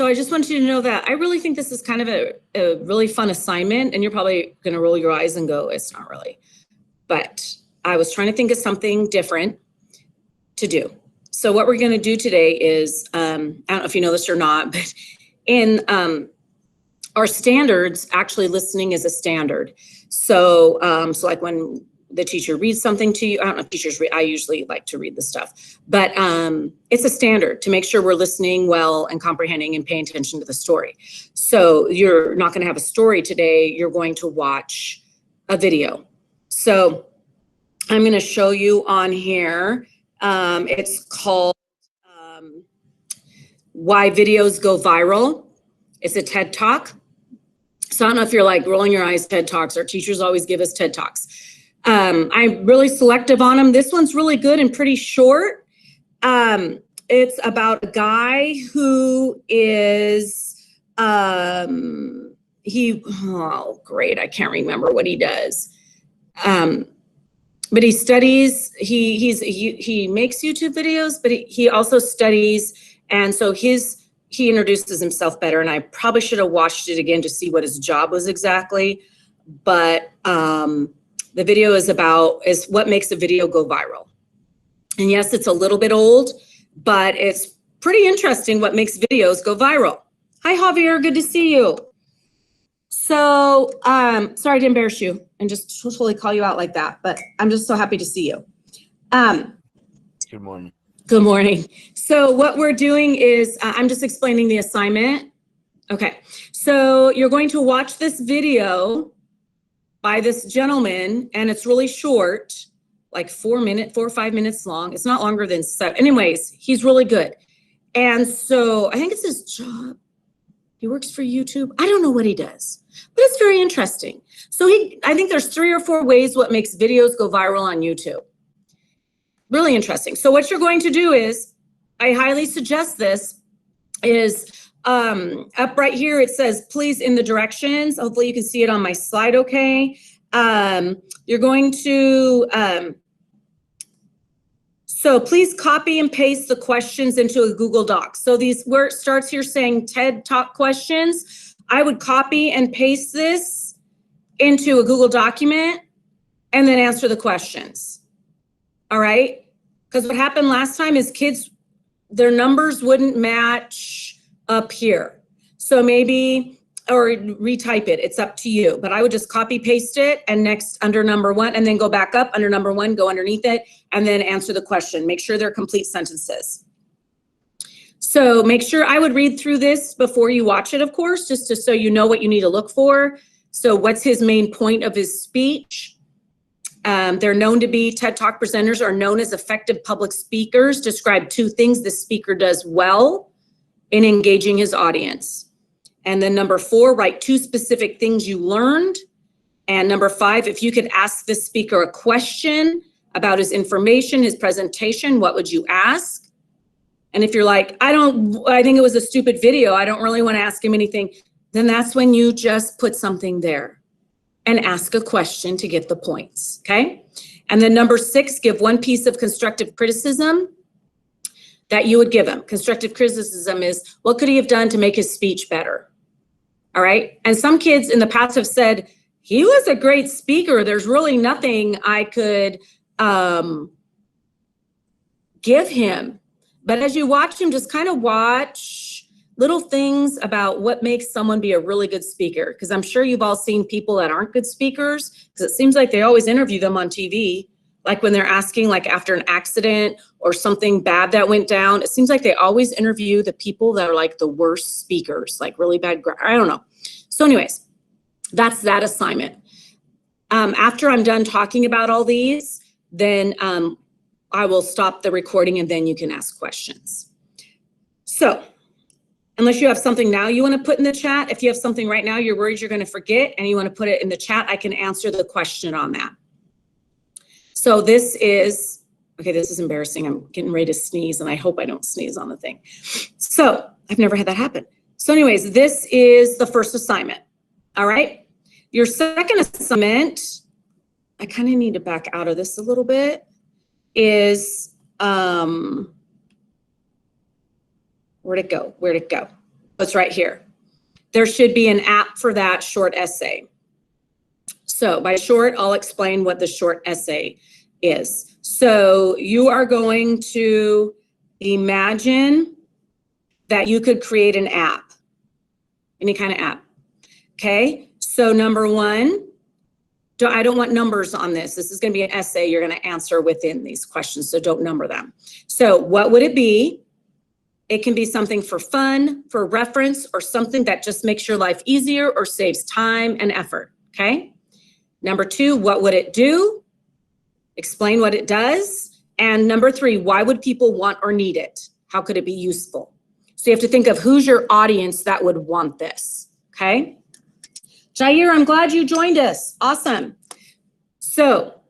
So I just want you to know that I really think this is kind of a really fun assignment, and you're probably going to roll your eyes and go, it's not really. But I was trying to think of something different to do. So what we're going to do today is, I don't know if you know this or not, but in our standards, actually listening is a standard. So, so like when the teacher reads something to you, I don't know if teachers read, I usually like to read the stuff, but it's a standard to make sure we're listening well and comprehending and paying attention to the story. So you're not going to have a story today, you're going to watch a video. So I'm going to show you on here. It's called Why Videos Go Viral. It's a TED Talk. So I don't know if you're like rolling your eyes, TED Talks, or teachers always give us TED Talks. I'm really selective on them. This one's really good and pretty short. It's about a guy who is, oh great, I can't remember what he does. But he studies, he makes YouTube videos, but he also studies. And so he introduces himself better. And I probably should have watched it again to see what his job was exactly. But the video is what makes a video go viral. And yes, it's a little bit old, but it's pretty interesting what makes videos go viral. Hi, Javier, good to see you. So, sorry to embarrass you and just totally call you out like that, but I'm just so happy to see you. Good morning. Good morning. So what we're doing is, I'm just explaining the assignment. Okay, so you're going to watch this video by this gentleman, and it's really short, like 4 or 5 minutes long. It's not longer than 7. Anyways, he's really good. And so I think it's his job. He works for YouTube. I don't know what he does, but it's very interesting. So I think there's 3 or 4 ways what makes videos go viral on YouTube. Really interesting. So what you're going to do is, I highly suggest this, is up right here, it says, please in the directions. Hopefully you can see it on my slide okay. You're going to, so please copy and paste the questions into a Google Doc. So where it starts here saying TED Talk questions, I would copy and paste this into a Google document and then answer the questions. All right? Because what happened last time is kids, their numbers wouldn't match up here. So maybe, or retype it, it's up to you. But I would just copy paste it and next under number 1 and then go back up under number 1, go underneath it and then answer the question. Make sure they're complete sentences. So make sure I would read through this before you watch it, of course, just so you know what you need to look for. So what's his main point of his speech? They're known to be, TED Talk presenters are known as effective public speakers. Describe 2 things the speaker does well in engaging his audience. And then number 4, write 2 specific things you learned. And number 5, if you could ask the speaker a question about his information, his presentation, what would you ask? And if you're like, I think it was a stupid video, I don't really want to ask him anything, then that's when you just put something there and ask a question to get the points, okay? And then number 6, give 1 piece of constructive criticism that you would give him. Constructive criticism is, what could he have done to make his speech better? All right, and some kids in the past have said, he was a great speaker, there's really nothing I could give him. But as you watch him, just kind of watch little things about what makes someone be a really good speaker. Because I'm sure you've all seen people that aren't good speakers, because it seems like they always interview them on TV. Like when they're asking, like after an accident or something bad that went down, it seems like they always interview the people that are like the worst speakers, like really bad, I don't know. So anyways, that's that assignment. After I'm done talking about all these, then I will stop the recording and then you can ask questions. So unless you have something now you want to put in the chat, if you have something right now you're worried you're going to forget and you want to put it in the chat, I can answer the question on that. So this is, okay, this is embarrassing. I'm getting ready to sneeze and I hope I don't sneeze on the thing. So I've never had that happen. So anyways, this is the first assignment. All right. Your second assignment, I kind of need to back out of this a little bit, is, where'd it go? Where'd it go? It's right here. There should be an app for that short essay. So by short, I'll explain what the short essay is. So you are going to imagine that you could create an app, any kind of app. Okay, so number one, I don't want numbers on this. This is going to be an essay you're going to answer within these questions, so don't number them. So what would it be? It can be something for fun, for reference, or something that just makes your life easier or saves time and effort, okay? Number two, what would it do? Explain what it does. And number three, why would people want or need it? How could it be useful? So you have to think of who's your audience that would want this, okay? Jair, I'm glad you joined us. Awesome. So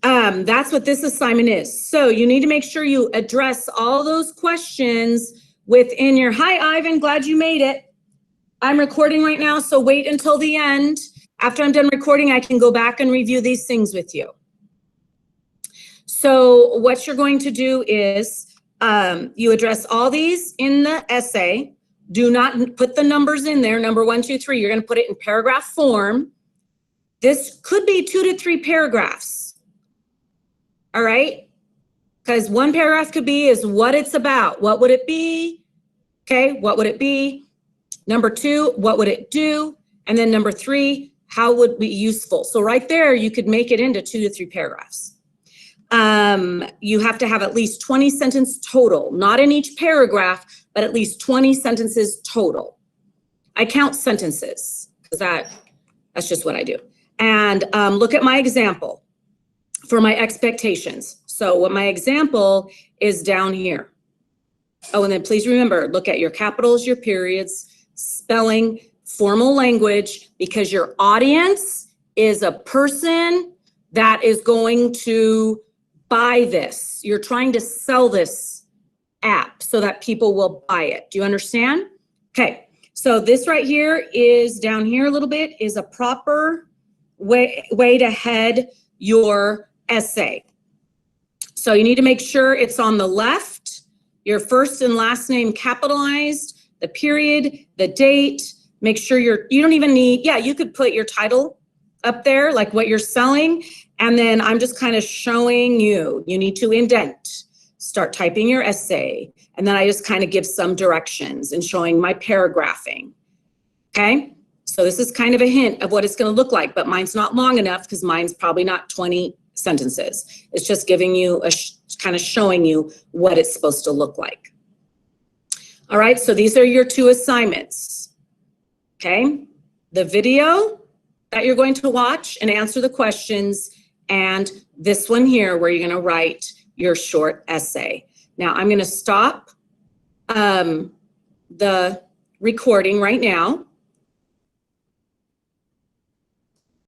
that's what this assignment is. So you need to make sure you address all those questions within your, hi Ivan, glad you made it. I'm recording right now, so wait until the end. After I'm done recording, I can go back and review these things with you. So what you're going to do is you address all these in the essay. Do not put the numbers in there, number 1, 2, 3. You're going to put it in paragraph form. This could be 2 to 3 paragraphs. All right? Because one paragraph could be is what it's about. What would it be? Okay, what would it be? Number 2, what would it do? And then number 3, how would it be useful? So right there, you could make it into 2 to 3 paragraphs. You have to have at least 20 sentences total, not in each paragraph, but at least 20 sentences total. I count sentences because that's just what I do. And look at my example for my expectations. So what my example is down here. Oh, and then please remember, look at your capitals, your periods, spelling, formal language, because your audience is a person that is going to buy this. You're trying to sell this app so that people will buy it. Do you understand? Okay, so this right here is down here a little bit is a proper way to head your essay. So you need to make sure it's on the left, your first and last name capitalized, the period, the date. Make sure you don't even need, yeah, you could put your title up there, like what you're selling. And then I'm just kind of showing you need to indent, start typing your essay. And then I just kind of give some directions and showing my paragraphing. Okay. So this is kind of a hint of what it's going to look like, but mine's not long enough because mine's probably not 20 sentences. It's just giving you kind of showing you what it's supposed to look like. All right. So these are your 2 assignments. Okay. The video that you're going to watch and answer the questions, and this one here where you're going to write your short essay. Now I'm going to stop the recording right now.